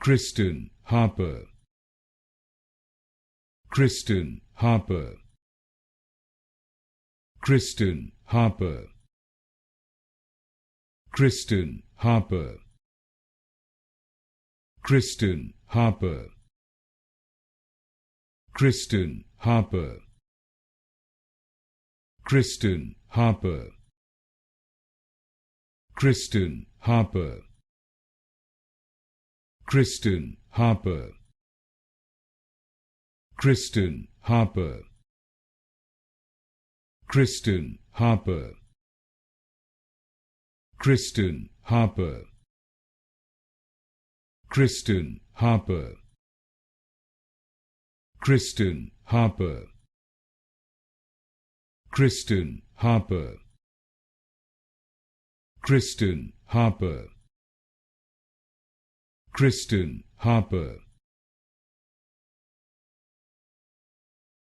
Christen Harper, Christen Harper, Christen Harper, Christen Harper, Christen Harper, Christen Harper, Christen Harper, Christen Harper, Christen Harper, Christen Harper, Christen Harper, Christen Harper, Christen Harper, Christen Harper, Christen Harper, Christen Harper, Christen Harper,